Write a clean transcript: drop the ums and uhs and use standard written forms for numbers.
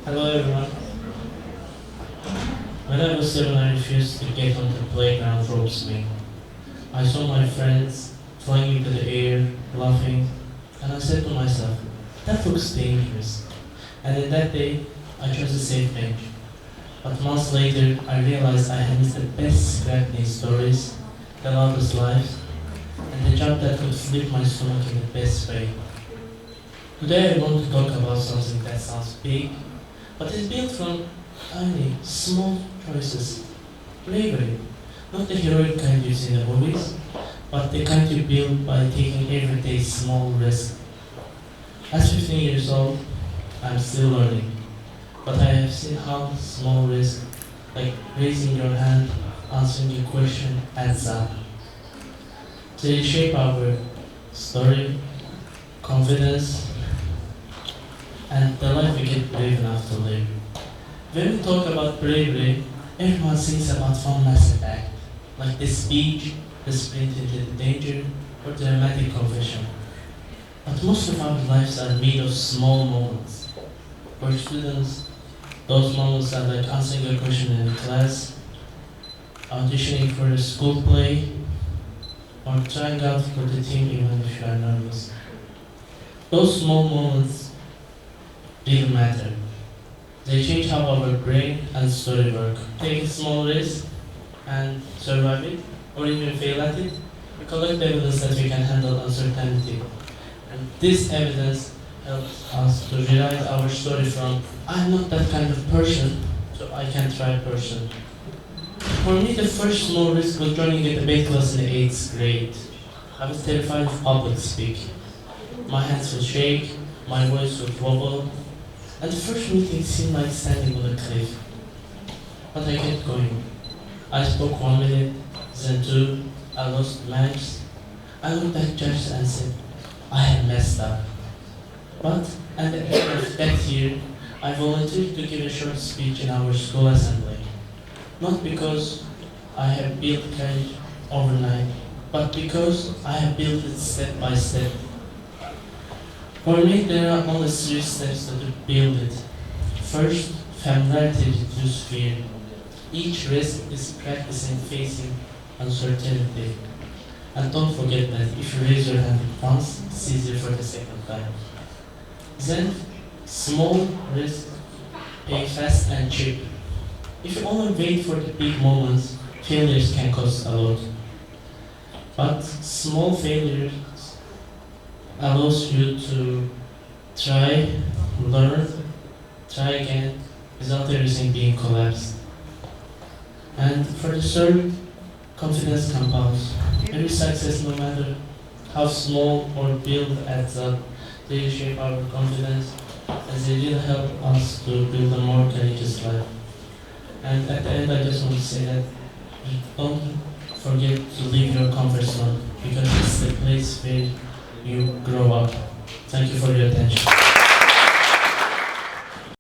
Hello everyone. When I was 7, I refused to get on the playground rope swing. I saw my friends flying into the air, laughing, and I said to myself, that looks dangerous. And in that day, I chose a safe bench. But months later, I realized I had missed the best scrapping stories, the loudest lives, and the job that could flip my stomach in the best way. Today I want to talk about something that sounds big, but is built from tiny, small choices. Bravery. Not the heroic kind you see in the movies, but the kind you build by taking everyday small risks. As 15 years old, I'm still learning, but I have seen how small risks, like raising your hand, answering a question, adds up. They shape our story, confidence, and the life we get brave enough to live. When we talk about bravery, everyone thinks about one massive act, like the speech, the sprint into the danger, or the dramatic confession. But most of our lives are made of small moments. For students, those moments are like answering a question in class, auditioning for a school play, or trying out for the team even if you are nervous. Those small moments really matter. They change how our brain and story work. Take a small risk and survive it, or even fail at it. We collect evidence that we can handle uncertainty. And this evidence helps us to rewrite our story from I'm not that kind of person to I can try person. For me, the first small risk was joining a debate class in the 8th grade. I was terrified of public speaking. My hands would shake, my voice would wobble, and the first meeting seemed like standing on a cliff. But I kept going. I spoke 1 minute, then two, I lost match. I looked at judge and said, I have messed up. But at the end of that year, I volunteered to give a short speech in our school assembly. Not because I have built courage overnight, but because I have built it step by step. For me, there are only 3 steps to build it. First, familiarity reduces fear. Each risk is practicing facing uncertainty. And don't forget that if you raise your hand once, it's easier for the second time. Then, small risks pay fast and cheap. If you only wait for the big moments, failures can cost a lot. But small failures allows you to try, learn, try again without everything being collapsed. And for the third, confidence compounds. Every success, no matter how small or big, adds up. They shape our confidence and they really help us to build a more courageous life. And at the end, I just want to say that don't forget to leave your comfort zone because it's the place where you grow up. Thank you for your attention.